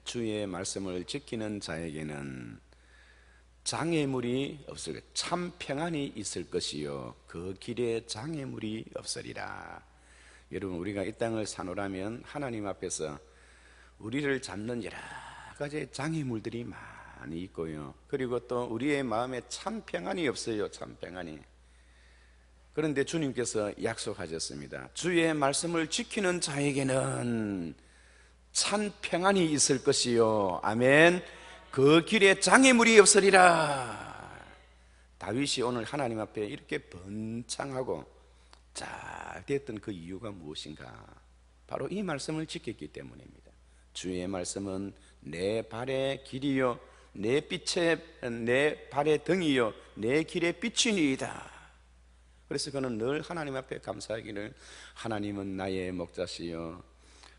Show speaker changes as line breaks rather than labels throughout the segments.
주의 말씀을 지키는 자에게는 장애물이 없을 것, 참 평안이 있을 것이요 그 길에 장애물이 없으리라. 여러분, 우리가 이 땅을 사노라면 하나님 앞에서 우리를 잡는 여러 가지 장애물들이 많이 있고요, 그리고 또 우리의 마음에 참 평안이 없어요. 참 평안이. 그런데 주님께서 약속하셨습니다. 주의 말씀을 지키는 자에게는 참 평안이 있을 것이요, 아멘, 그 길에 장애물이 없으리라. 다윗이 오늘 하나님 앞에 이렇게 번창하고 잘 됐던 그 이유가 무엇인가? 바로 이 말씀을 지켰기 때문입니다. 주의 말씀은 내 발의 길이요 내 발의 등이요 내 길의 빛이니이다. 그래서 그는 늘 하나님 앞에 감사하기를, 하나님은 나의 목자시요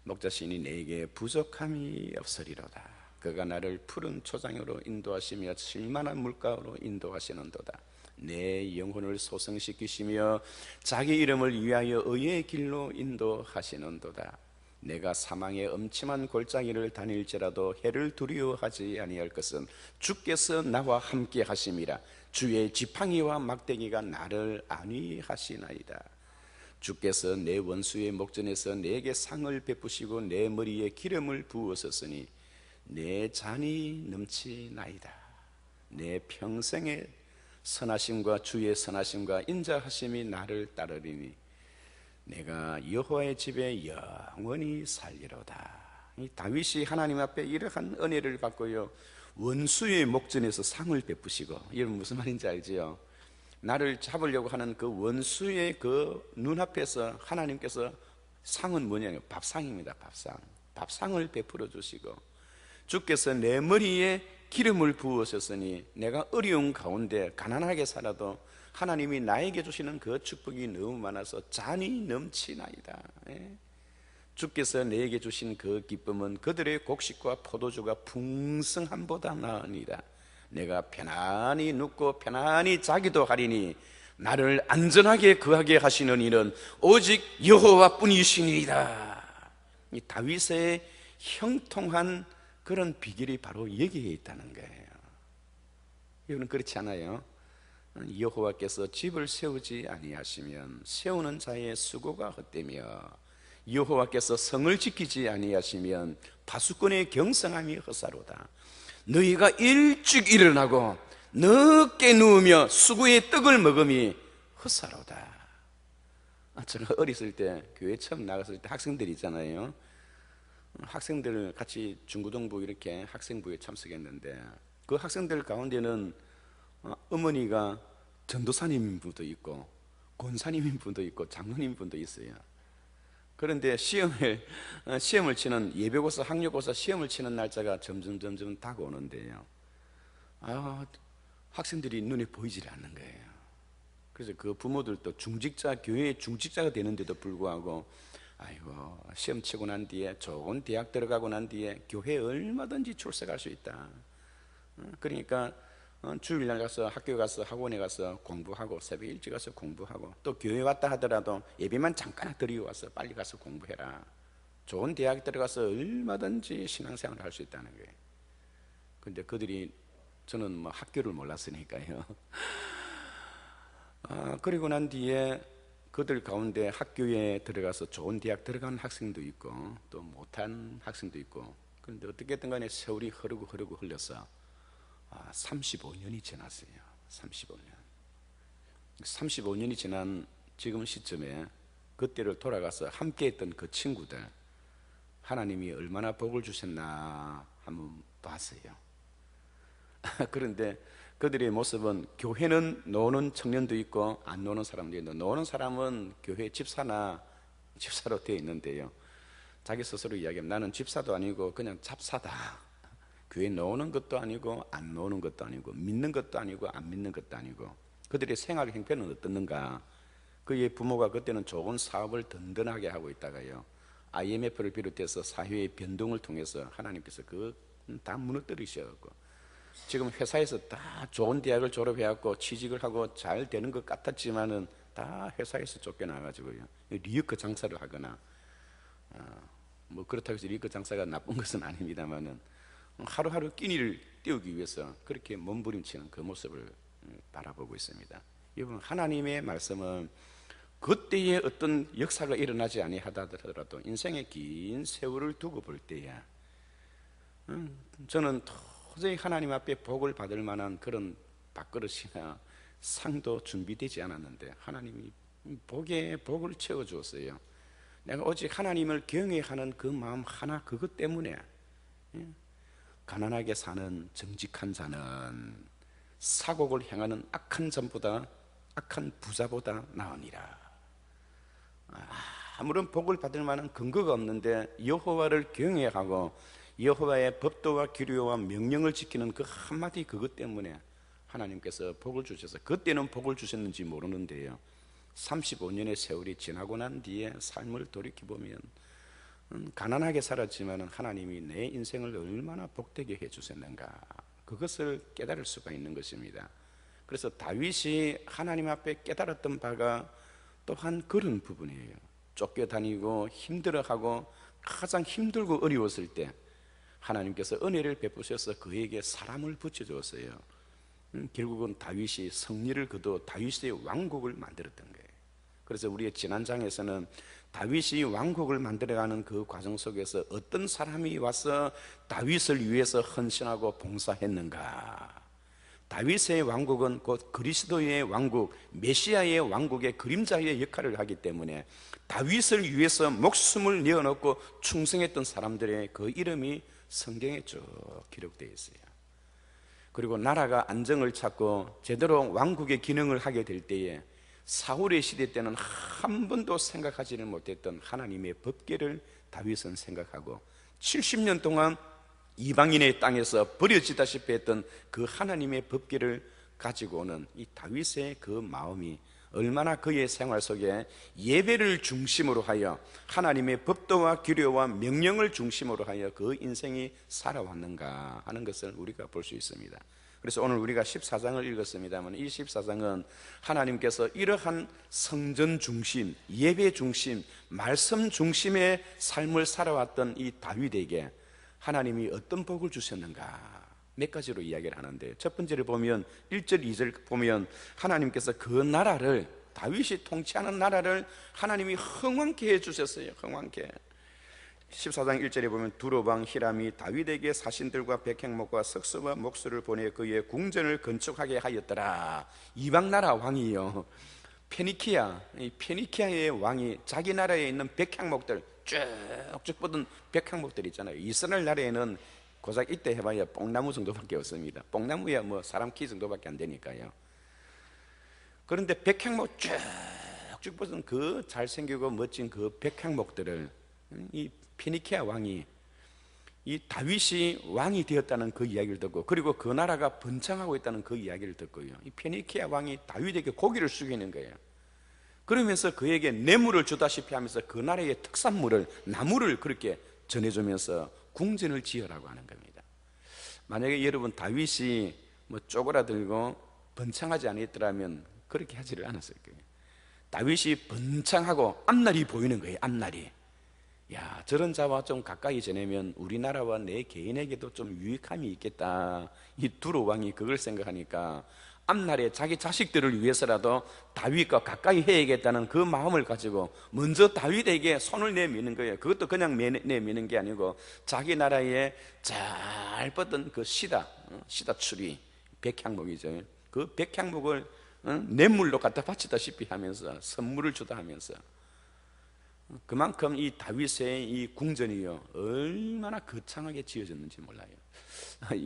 목자시니 내게 부족함이 없으리로다. 그가 나를 푸른 초장으로 인도하시며 쉴만한 물가로 인도하시는도다. 내 영혼을 소성시키시며 자기 이름을 위하여 의의 길로 인도하시는도다. 내가 사망의 음침한 골짜기를 다닐지라도 해를 두려워하지 아니할 것은 주께서 나와 함께 하심이라. 주의 지팡이와 막대기가 나를 안위하시나이다. 주께서 내 원수의 목전에서 내게 상을 베푸시고 내 머리에 기름을 부으셨으니 내 잔이 넘치나이다. 내 평생의 선하심과 주의 선하심과 인자하심이 나를 따르리니 내가 여호와의 집에 영원히 살리로다. 이 다윗이 하나님 앞에 이러한 은혜를 받고요, 원수의 목전에서 상을 베푸시고, 여러분 무슨 말인지 알지요? 나를 잡으려고 하는 그 원수의 그 눈앞에서 하나님께서, 상은 뭐냐면 밥상입니다. 밥상을 베풀어 주시고, 주께서 내 머리에 기름을 부으셨으니 내가 어려운 가운데 가난하게 살아도 하나님이 나에게 주시는 그 축복이 너무 많아서 잔이 넘치나이다. 주께서 내게 주신 그 기쁨은 그들의 곡식과 포도주가 풍성함보다 나으니라. 내가 편안히 눕고 편안히 자기도 하리니 나를 안전하게 거하게 하시는 이는 오직 여호와뿐이시니이다. 이 다윗의 형통한 그런 비결이 바로 여기에 있다는 거예요. 여러분 그렇지 않아요? 여호와께서 집을 세우지 아니하시면 세우는 자의 수고가 헛되며 여호와께서 성을 지키지 아니하시면 파수꾼의 경성함이 헛사로다. 너희가 일찍 일어나고 늦게 누우며 수구의 떡을 먹음이 헛사로다. 제가 어렸을 때 교회 처음 나갔을 때 학생들 있잖아요. 학생들 같이 중고등부 이렇게 학생부에 참석했는데 그 학생들 가운데는 어머니가 전도사님인 분도 있고 권사님인 분도 있고 장로님 분도 있어요. 그런데 시험을 치는 예배고사, 학력고사 시험을 치는 날짜가 점점 다가오는데요, 학생들이 눈에 보이질 않는 거예요. 그래서 그 부모들도 교회의 중직자가 되는데도 불구하고 아이고 시험 치고 난 뒤에 좋은 대학 들어가고 난 뒤에 교회에 얼마든지 출석할 수 있다. 그러니까 주일날 가서 학교에 가서 학원에 가서 공부하고 새벽 일찍 가서 공부하고 또 교회 왔다 하더라도 예배만 잠깐 드리고 와서 빨리 가서 공부해라. 좋은 대학 들어가서 얼마든지 신앙생활을 할 수 있다는 거예요. 근데 그들이, 저는 뭐 학교를 몰랐으니까요. 그리고 난 뒤에 그들 가운데 학교에 들어가서 좋은 대학 들어간 학생도 있고 또 못한 학생도 있고, 그런데 어떻게든 간에 세월이 흐르고 흘러서 35년이 지났어요. 35년이 지난 지금 시점에 그때를 돌아가서 함께 했던 그 친구들, 하나님이 얼마나 복을 주셨나 한번 봤어요. 그런데 그들의 모습은, 교회는 노는 청년도 있고 안 노는 사람도 있는데, 노는 사람은 교회 집사로 되어 있는데요, 자기 스스로 이야기하면 나는 집사도 아니고 그냥 잡사다. 교회 노는 것도 아니고 안 노는 것도 아니고 믿는 것도 아니고 안 믿는 것도 아니고. 그들의 생활 형편은 어떻는가? 그의 부모가 그때는 좋은 사업을 든든하게 하고 있다가요, IMF를 비롯해서 사회의 변동을 통해서 하나님께서 다 무너뜨리셔갖고 지금 회사에서 다 좋은 대학을 졸업해갖고 취직을 하고 잘 되는 것 같았지만은 다 회사에서 쫓겨나가지고요, 리어커 장사를 하거나 뭐 그렇다고 해서 리커 장사가 나쁜 것은 아닙니다만은 하루하루 끼니를 때우기 위해서 그렇게 몸부림치는 그 모습을 바라보고 있습니다. 여러분, 하나님의 말씀은 그때에 어떤 역사가 일어나지 아니하더라도 인생의 긴 세월을 두고 볼 때야 저는 도저히 하나님 앞에 복을 받을 만한 그런 밥그릇이나 상도 준비되지 않았는데 하나님이 복에 복을 채워주었어요. 내가 오직 하나님을 경외하는 그 마음 하나 그것 때문에 가난하게 사는 정직한 자는 사곡을 행하는 악한 점보다 악한 부자보다 나으니라. 아무런 복을 받을 만한 근거가 없는데 여호와를 경외하고 여호와의 법도와 규례와 명령을 지키는 그 한마디 그것 때문에 하나님께서 복을 주셔서, 그때는 복을 주셨는지 모르는데요 35년의 세월이 지나고 난 뒤에 삶을 돌이켜보면 가난하게 살았지만 하나님이 내 인생을 얼마나 복되게 해주셨는가, 그것을 깨달을 수가 있는 것입니다. 그래서 다윗이 하나님 앞에 깨달았던 바가 또한 그런 부분이에요. 쫓겨다니고 힘들어하고 가장 힘들고 어려웠을 때 하나님께서 은혜를 베푸셔서 그에게 사람을 붙여주었어요. 결국은 다윗이 승리를 거둬 다윗의 왕국을 만들었던 거예요. 그래서 우리의 지난 장에서는 다윗이 왕국을 만들어가는 그 과정 속에서 어떤 사람이 와서 다윗을 위해서 헌신하고 봉사했는가. 다윗의 왕국은 곧 그리스도의 왕국, 메시아의 왕국의 그림자의 역할을 하기 때문에 다윗을 위해서 목숨을 내어놓고 충성했던 사람들의 그 이름이 성경에 쭉 기록되어 있어요. 그리고 나라가 안정을 찾고 제대로 왕국의 기능을 하게 될 때에 사울의 시대 때는 한 번도 생각하지는 못했던 하나님의 법궤를 다윗은 생각하고 70년 동안 이방인의 땅에서 버려지다시피 했던 그 하나님의 법궤를 가지고 오는 이 다윗의 그 마음이 얼마나 그의 생활 속에 예배를 중심으로 하여 하나님의 법도와 규례와 명령을 중심으로 하여 그 인생이 살아왔는가 하는 것을 우리가 볼 수 있습니다. 그래서 오늘 우리가 14장을 읽었습니다만 이 14장은 하나님께서 이러한 성전 중심, 예배 중심, 말씀 중심의 삶을 살아왔던 이 다윗에게 하나님이 어떤 복을 주셨는가 몇 가지로 이야기를 하는데, 첫 번째를 보면 1절 2절 보면 하나님께서 그 나라를, 다윗이 통치하는 나라를 하나님이 흥왕케 해주셨어요. 흥왕케. 14장 1절에 보면 두로방 히람이 다윗에게 사신들과 백향목과 석수와 목수를 보내 그의 궁전을 건축하게 하였더라. 이방 나라 왕이요, 페니키아, 이 페니키아의 왕이 자기 나라에 있는 백향목들 쭉쭉 뻗은 백향목들 있잖아요. 이스라엘 나라에는 고작 이때 해봐야 뽕나무 정도밖에 없습니다. 뽕나무야 뭐 사람 키 정도밖에 안 되니까요. 그런데 백향목 쭉쭉 뻗은 그 잘생기고 멋진 그 백향목들을 이 페니키아 왕이, 이 다윗이 왕이 되었다는 그 이야기를 듣고, 그리고 그 나라가 번창하고 있다는 그 이야기를 듣고요, 이 페니키아 왕이 다윗에게 고기를 숙이는 거예요. 그러면서 그에게 뇌물을 주다시피 하면서 그 나라의 특산물을, 나무를 그렇게 전해주면서 궁전을 지으라고 하는 겁니다. 만약에 여러분 다윗이 뭐 쪼그라들고 번창하지 않았더라면 그렇게 하지를 않았을 거예요. 다윗이 번창하고 앞날이 보이는 거예요. 앞날이. 야, 저런 자와 좀 가까이 지내면 우리나라와 내 개인에게도 좀 유익함이 있겠다. 이 두로 왕이 그걸 생각하니까 앞날에 자기 자식들을 위해서라도 다윗과 가까이 해야겠다는 그 마음을 가지고 먼저 다윗에게 손을 내미는 거예요. 그것도 그냥 내미는 게 아니고 자기 나라에 잘 뻗은 그 시다 추리, 백향목이죠. 그 백향목을 뇌물로 갖다 바치다시피 하면서 선물을 주다 하면서, 그만큼 이 다윗의 이 궁전이요 얼마나 거창하게 지어졌는지 몰라요.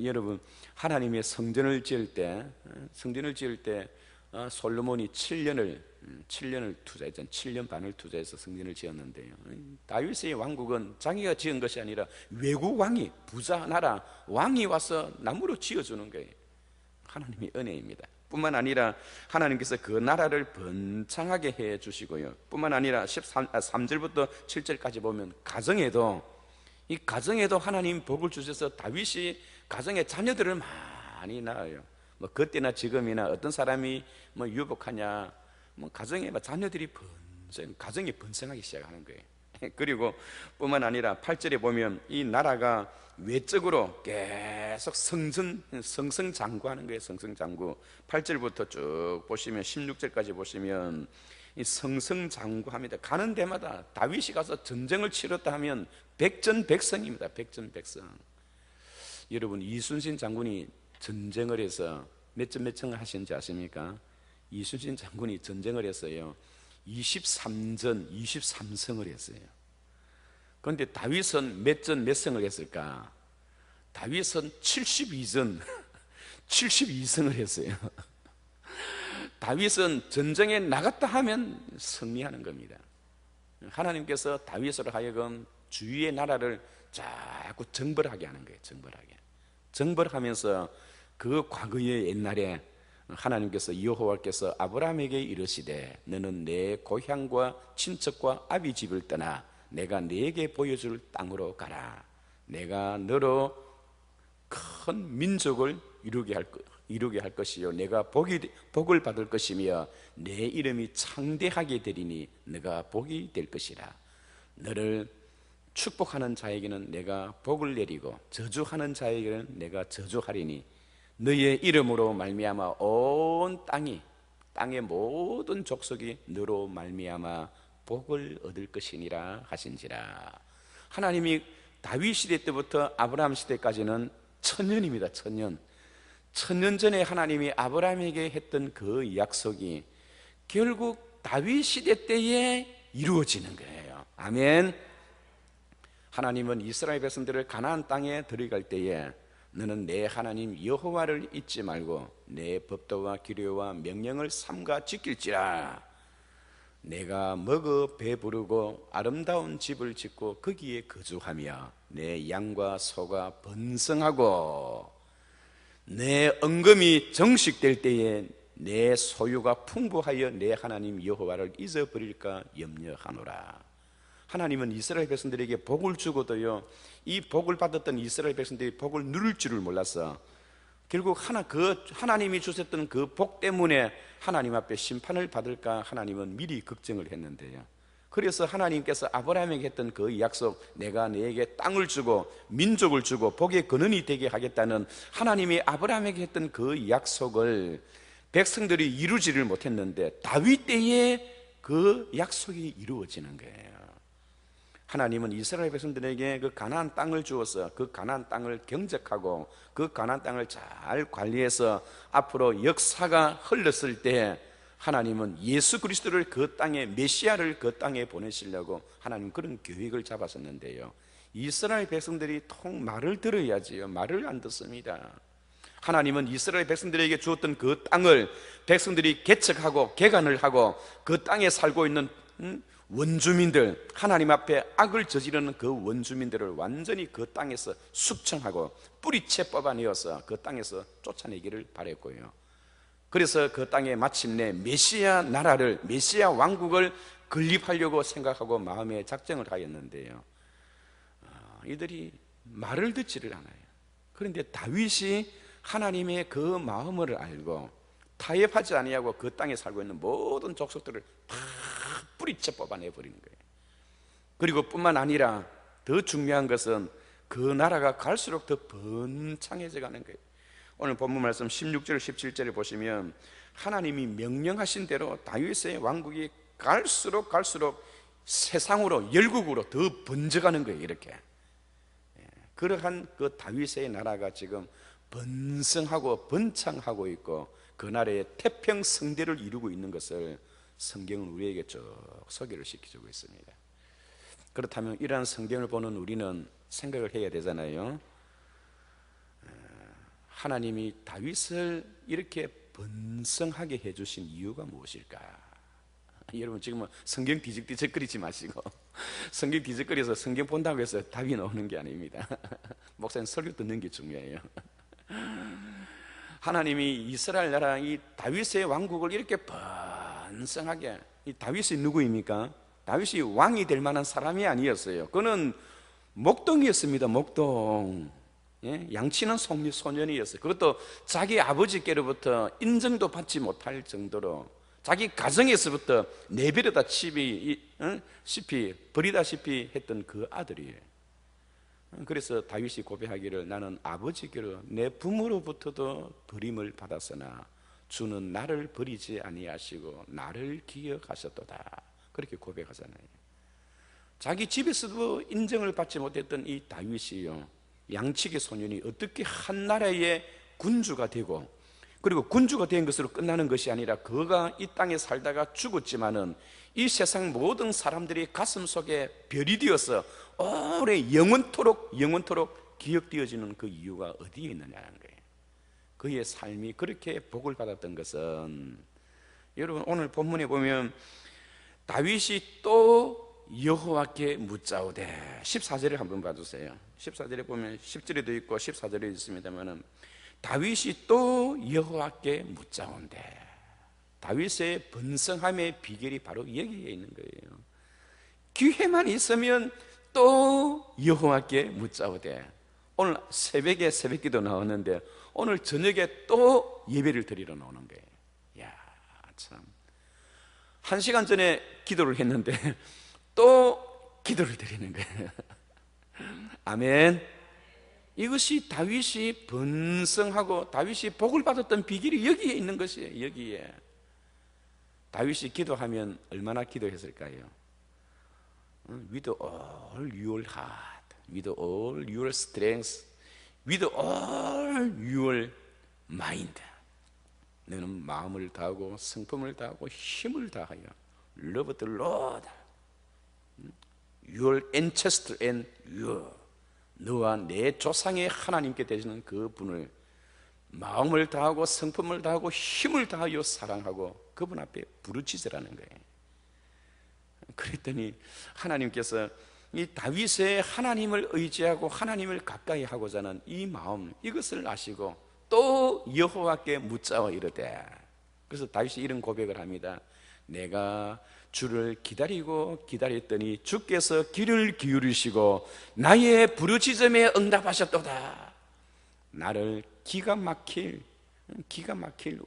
여러분, 하나님의 성전을 지을 때 솔로몬이 7년을 투자했잖아요. 7년 반을 투자해서 성전을 지었는데요, 다윗의 왕국은 자기가 지은 것이 아니라 외국 왕이, 부자 나라 왕이 와서 나무로 지어주는 거예요. 하나님의 은혜입니다. 뿐만 아니라 하나님께서 그 나라를 번창하게 해 주시고요, 뿐만 아니라 3절부터 7절까지 보면 이 가정에도 하나님 복을 주셔서 다윗이 가정에 자녀들을 많이 낳아요. 뭐 그때나 지금이나 어떤 사람이 뭐 유복하냐, 뭐 가정에 자녀들이 가정이 번성하기 시작하는 거예요. 그리고 뿐만 아니라 8절에 보면 이 나라가 외적으로 계속 성성장구하는 거예요. 성성장구. 8절부터 쭉 보시면 16절까지 보시면 이 성성장구합니다. 가는 데마다 다윗이 가서 전쟁을 치렀다 하면 백전백승입니다. 백전백승. 여러분, 이순신 장군이 전쟁을 해서 몇 전 몇 승을 하신지 아십니까? 이순신 장군이 전쟁을 했어요. 23전 23승을 했어요. 그런데 다윗은 몇 전 몇 승을 했을까? 다윗은 72전 72승을 했어요. 다윗은 전쟁에 나갔다 하면 승리하는 겁니다. 하나님께서 다윗으로 하여금 주위의 나라를 자꾸 정벌하게 하는 거예요. 정벌하면서 그 과거의 옛날에 하나님께서 여호와께서 아브라함에게 이르시되 너는 내 고향과 친척과 아비 집을 떠나 내가 네게 보여줄 땅으로 가라. 내가 너로 큰 민족을 이루게 할 것이요 내가 복을 받을 것이며 내 이름이 창대하게 되리니 너가 복이 될 것이라. 너를 축복하는 자에게는 내가 복을 내리고 저주하는 자에게는 내가 저주하리니 너의 이름으로 말미암아 온 땅의 모든 족속이 너로 말미암아 복을 얻을 것이니라 하신지라. 하나님이 다윗 시대 때부터 아브라함 시대까지는 천년입니다. 천년 전에 하나님이 아브라함에게 했던 그 약속이 결국 다윗 시대 때에 이루어지는 거예요. 아멘. 하나님은 이스라엘 백성들을 가나안 땅에 들어갈 때에 너는 내 하나님 여호와를 잊지 말고 내 법도와 규례와 명령을 삼가 지킬지라. 내가 먹어 배부르고 아름다운 집을 짓고 거기에 거주하며 내 양과 소가 번성하고 내 언금이 정식될 때에 내 소유가 풍부하여 내 하나님 여호와를 잊어버릴까 염려하노라. 하나님은 이스라엘 백성들에게 복을 주고도요, 이 복을 받았던 이스라엘 백성들이 복을 누릴 줄을 몰라서 결국 하나님이 주셨던 그 복 때문에 하나님 앞에 심판을 받을까 하나님은 미리 걱정을 했는데요. 그래서 하나님께서 아브라함에게 했던 그 약속, 내가 너에게 땅을 주고 민족을 주고 복의 근원이 되게 하겠다는 하나님이 아브라함에게 했던 그 약속을 백성들이 이루지를 못했는데 다윗 때에 그 약속이 이루어지는 거예요. 하나님은 이스라엘 백성들에게 그 가나안 땅을 주어서 그 가나안 땅을 경작하고 그 가나안 땅을 잘 관리해서 앞으로 역사가 흘렀을 때 하나님은 예수 그리스도를 그 땅에, 메시아를 그 땅에 보내시려고 하나님 그런 계획을 잡았었는데요, 이스라엘 백성들이 통 말을 들어야지요. 말을 안 듣습니다. 하나님은 이스라엘 백성들에게 주었던 그 땅을 백성들이 개척하고 개간을 하고 그 땅에 살고 있는 원주민들, 하나님 앞에 악을 저지르는 그 원주민들을 완전히 그 땅에서 숙청하고 뿌리채 뽑아내어서 그 땅에서 쫓아내기를 바랬고요. 그래서 그 땅에 마침내 메시아 나라를, 메시아 왕국을 건립하려고 생각하고 마음에 작정을 하였는데요, 이들이 말을 듣지를 않아요. 그런데 다윗이 하나님의 그 마음을 알고 타협하지 아니하고 그 땅에 살고 있는 모든 족속들을 다 뿌리채 뽑아내버리는 거예요. 그리고 뿐만 아니라 더 중요한 것은 그 나라가 갈수록 더 번창해져 가는 거예요. 오늘 본문 말씀 16절 17절에 보시면 하나님이 명령하신 대로 다윗의 왕국이 갈수록 세상으로, 열국으로 더 번져가는 거예요. 이렇게 그러한 그 다윗의 나라가 지금 번성하고 번창하고 있고 그 나라의 태평성대를 이루고 있는 것을 성경은 우리에게 쭉 소개를 시켜주고 있습니다. 그렇다면 이러한 성경을 보는 우리는 생각을 해야 되잖아요. 하나님이 다윗을 이렇게 번성하게 해주신 이유가 무엇일까? 여러분 지금 성경 뒤적뒤적거리지 마시고, 성경 뒤적거려서 성경 본다고 해서 답이 나오는 게 아닙니다. 목사님 설교 듣는 게 중요해요. 하나님이 이스라엘 나라 이 다윗의 왕국을 이렇게 번성하게, 이 다윗이 누구입니까? 다윗이 왕이 될 만한 사람이 아니었어요. 그는 목동이었습니다. 목동. 양치는 소년이었어요. 그것도 자기 아버지께로부터 인정도 받지 못할 정도로 자기 가정에서부터 내버려다 칩이 버리다시피 했던 그 아들이에요. 그래서 다윗이 고백하기를 나는 아버지께로 내 부모로부터도 버림을 받았으나 주는 나를 버리지 아니하시고 나를 기억하셨도다. 그렇게 고백하잖아요. 자기 집에서도 인정을 받지 못했던 이 다윗이요, 양측의 소년이 어떻게 한 나라의 군주가 되고, 그리고 군주가 된 것으로 끝나는 것이 아니라 그가 이 땅에 살다가 죽었지만은 이 세상 모든 사람들이 가슴 속에 별이 되어서 오래 영원토록 기억되어지는 그 이유가 어디에 있느냐는 거예요. 그의 삶이 그렇게 복을 받았던 것은, 여러분 오늘 본문에 보면 다윗이 또 여호와께 묻자오되, 14절을 한번 봐주세요. 14절에 보면 10절에도 있고 14절에 있습니다만은 다윗이 또 여호와께 묻자온대. 다윗의 번성함의 비결이 바로 여기에 있는 거예요. 기회만 있으면 또 여호와께 묻자오되. 오늘 새벽에 새벽기도 나왔는데 오늘 저녁에 또 예배를 드리러 나오는 거예요. 이야, 참. 1시간 전에 기도를 했는데 또 기도를 드리는 거예요. 아멘. 이것이 다윗이 번성하고 다윗이 복을 받았던 비결이 여기에 있는 것이에요. 여기에. 다윗이 기도하면 얼마나 기도했을까요? With all your heart, with all your strength, with all your mind. 너는 마음을 다하고 성품을 다하고 힘을 다하여 love the Lord, your ancestor and your, 너와 내 조상의 하나님께 되시는 그 분을 마음을 다하고 성품을 다하고 힘을 다하여 사랑하고 그분 앞에 부르짖으라는 거예요. 그랬더니 하나님께서 이 다윗의 하나님을 의지하고 하나님을 가까이 하고자 하는 이 마음, 이것을 아시고 또 여호와께 묻자와 이르되. 그래서 다윗이 이런 고백을 합니다. 내가 주를 기다리고 기다렸더니 주께서 귀를 기울이시고 나의 부르짖음에 응답하셨도다. 나를 기가 막힐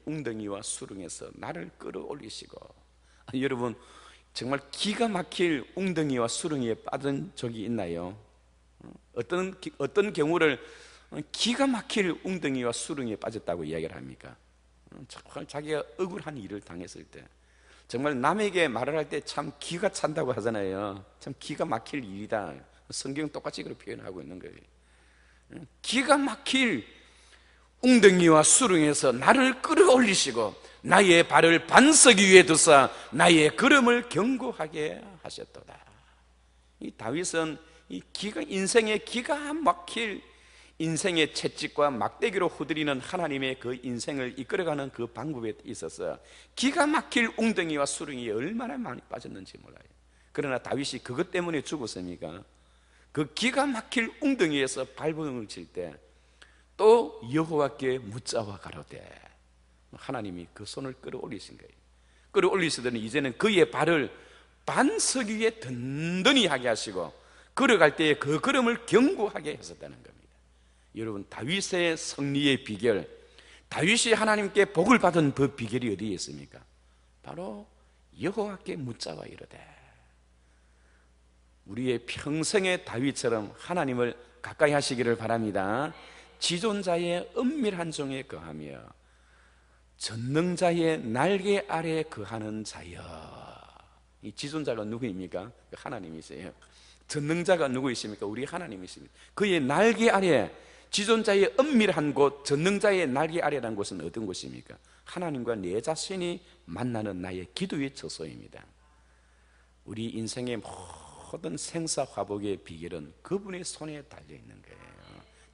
웅덩이와 수렁에서 나를 끌어올리시고. 여러분 정말 기가 막힐 웅덩이와 수렁에 빠진 적이 있나요? 어떤 경우를 기가 막힐 웅덩이와 수렁에 빠졌다고 이야기를 합니까? 자기가 억울한 일을 당했을 때, 정말 남에게 말을 할 때 참 기가 찬다고 하잖아요. 참 기가 막힐 일이다. 성경 똑같이 그렇게 표현하고 있는 거예요. 기가 막힐 웅덩이와 수렁에서 나를 끌어올리시고 나의 발을 반석 위에 두사 나의 걸음을 견고하게 하셨도다. 이 다윗은 인생의 기가 막힐 인생의 채찍과 막대기로 후드리는 하나님의 그 인생을 이끌어가는 그 방법에 있어서 기가 막힐 웅덩이와 수렁이 얼마나 많이 빠졌는지 몰라요. 그러나 다윗이 그것 때문에 죽었습니까? 그 기가 막힐 웅덩이에서 발버둥을 칠 때 또 여호와께 묻자와 가로되, 하나님이 그 손을 끌어올리신 거예요. 끌어올리시더니 이제는 그의 발을 반석 위에 든든히 하게 하시고 걸어갈 때에 그 걸음을 견고하게 하셨다는 겁니다. 여러분 다윗의 승리의 비결, 다윗이 하나님께 복을 받은 그 비결이 어디에 있습니까? 바로 여호와께 묻자와 이르되. 우리의 평생의 다윗처럼 하나님을 가까이 하시기를 바랍니다. 지존자의 은밀한 종에 거하며 전능자의 날개 아래 거하는 자여. 이 지존자가 누구입니까? 하나님이세요. 전능자가 누구이십니까? 우리 하나님이십니다. 그의 날개 아래, 지존자의 은밀한 곳, 전능자의 날개 아래라는 곳은 어떤 곳입니까? 하나님과 내 자신이 만나는 나의 기도의 처소입니다. 우리 인생의 모든 생사화복의 비결은 그분의 손에 달려있는 거예요.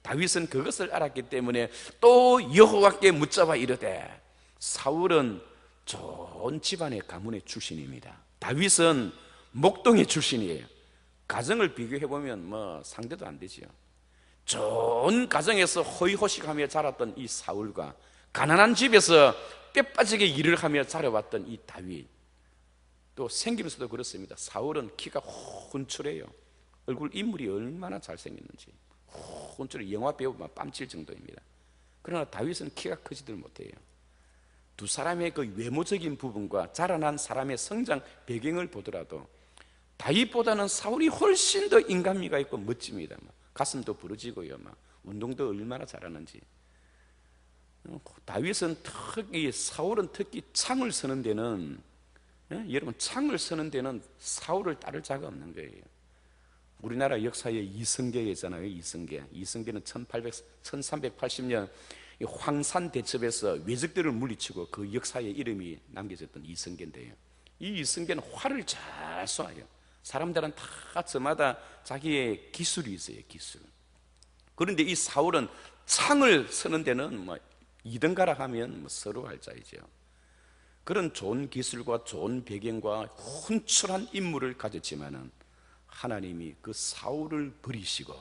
다윗은 그것을 알았기 때문에 또 여호와께 묻자와 이르되. 사울은 좋은 집안의 가문의 출신입니다. 다윗은 목동의 출신이에요. 가정을 비교해보면 뭐 상대도 안 되지요. 좋은 가정에서 호의호식하며 자랐던 이 사울과 가난한 집에서 뼈빠지게 일을 하며 자라왔던 이 다윗, 또 생김새도 그렇습니다. 사울은 키가 훈출해요. 얼굴 인물이 얼마나 잘생겼는지 훈출해, 영화 배우만 뺨칠 정도입니다. 그러나 다윗은 키가 크지들 못해요. 두 사람의 그 외모적인 부분과 자라난 사람의 성장 배경을 보더라도 다윗보다는 사울이 훨씬 더 인간미가 있고 멋집니다. 가슴도 부러지고요. 운동도 얼마나 잘하는지. 다윗은 특히, 사울은 특히 창을 서는 데는, 여러분, 창을 서는 데는 사울을 따를 자가 없는 거예요. 우리나라 역사에 이성계가 있잖아요. 이성계는 1380년 황산 대첩에서 왜적들을 물리치고 그 역사에 이름이 남겨졌던 이성계인데요. 이 이성계는 활을 잘 쏴요. 사람들은 다 저마다 자기의 기술이 있어요. 기술. 그런데 이 사울은 창을 서는 데는 이등가라 하면 서로 할 자이죠. 그런 좋은 기술과 좋은 배경과 훈철한 인물을 가졌지만은 하나님이 그 사울을 버리시고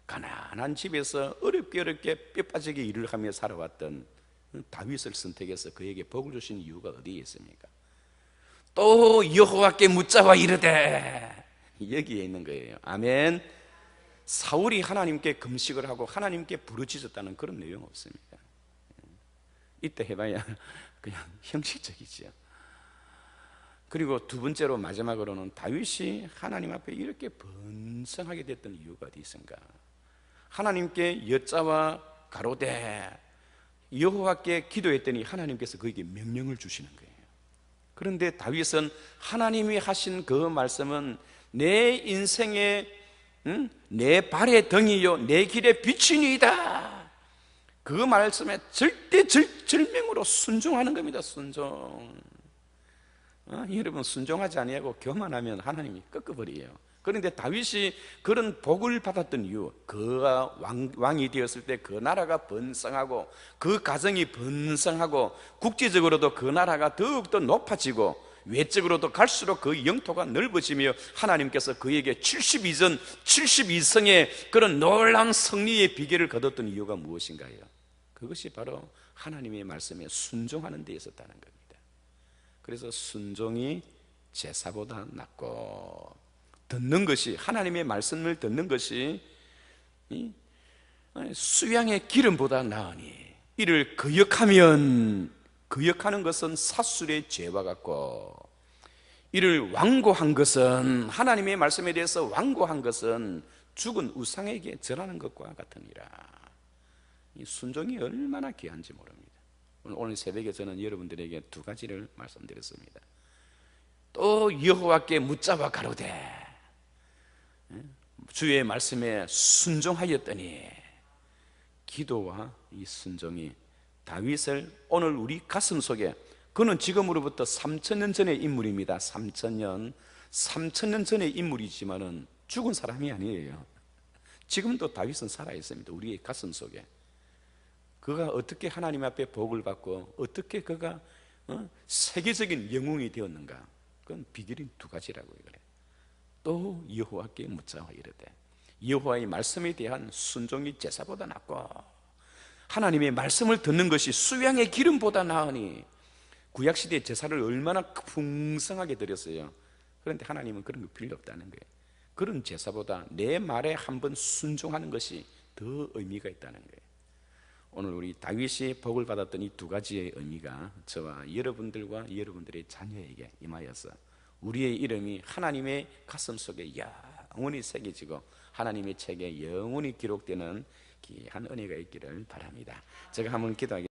가난한 집에서 어렵게 뼈 빠지게 일을 하며 살아왔던 다윗을 선택해서 그에게 복을 주신 이유가 어디에 있습니까? 또 여호와께 묻자와 이르되, 여기에 있는 거예요. 아멘. 사울이 하나님께 금식을 하고 하나님께 부르짖었다는 그런 내용 없습니다. 이때 해봐야 그냥 형식적이죠. 그리고 두 번째로, 마지막으로는 다윗이 하나님 앞에 이렇게 번성하게 됐던 이유가 어디 있습니까? 하나님께 여자와 가로되 여호와께 기도했더니 하나님께서 그에게 명령을 주시는 거예요. 그런데 다윗은 하나님이 하신 그 말씀은 내 인생의 내 발의 등이요 내 길의 빛이니이다. 그 말씀에 절명으로 순종하는 겁니다. 순종. 여러분, 순종하지 아니하고 교만하면 하나님이 꺾어버려요. 그런데 다윗이 그런 복을 받았던 이유, 그가 왕이 되었을 때 그 나라가 번성하고 그 가정이 번성하고 국제적으로도 그 나라가 더욱더 높아지고 외적으로도 갈수록 그 영토가 넓어지며 하나님께서 그에게 72성의 그런 놀라운 승리의 비결을 거뒀던 이유가 무엇인가요? 그것이 바로 하나님의 말씀에 순종하는 데 있었다는 겁니다. 그래서 순종이 제사보다 낫고, 듣는 것이, 하나님의 말씀을 듣는 것이 수양의 기름보다 나으니 이를 거역하면, 거역하는 것은 사술의 죄와 같고, 이를 완고한 것은, 하나님의 말씀에 대해서 완고한 것은 죽은 우상에게 절하는 것과 같으니라. 이 순종이 얼마나 귀한지 모릅니다. 오늘 새벽에 저는 여러분들에게 두 가지를 말씀드렸습니다. 또 여호와께 묻자와 가로되 주의 말씀에 순종하였더니, 기도와 이 순종이 다윗을 오늘 우리 가슴 속에, 그는 지금으로부터 3000년 전의 인물입니다. 3000년 전의 인물이지만은 죽은 사람이 아니에요. 지금도 다윗은 살아 있습니다. 우리의 가슴 속에. 그가 어떻게 하나님 앞에 복을 받고 어떻게 그가 세계적인 영웅이 되었는가? 그건 비결이 두 가지라고 그래요. 또 여호와께 묻자와 이르되, 여호와의 말씀에 대한 순종이 제사보다 낫고 하나님의 말씀을 듣는 것이 수양의 기름보다 나으니, 구약시대의 제사를 얼마나 풍성하게 드렸어요. 그런데 하나님은 그런 거 필요 없다는 거예요. 그런 제사보다 내 말에 한번 순종하는 것이 더 의미가 있다는 거예요. 오늘 우리 다윗이 복을 받았던 이 두 가지의 의미가 저와 여러분들과 여러분들의 자녀에게 임하여서 우리의 이름이 하나님의 가슴속에 영원히 새겨지고 하나님의 책에 영원히 기록되는 귀한 은혜가 있기를 바랍니다. 제가 한번 기도하겠습니다.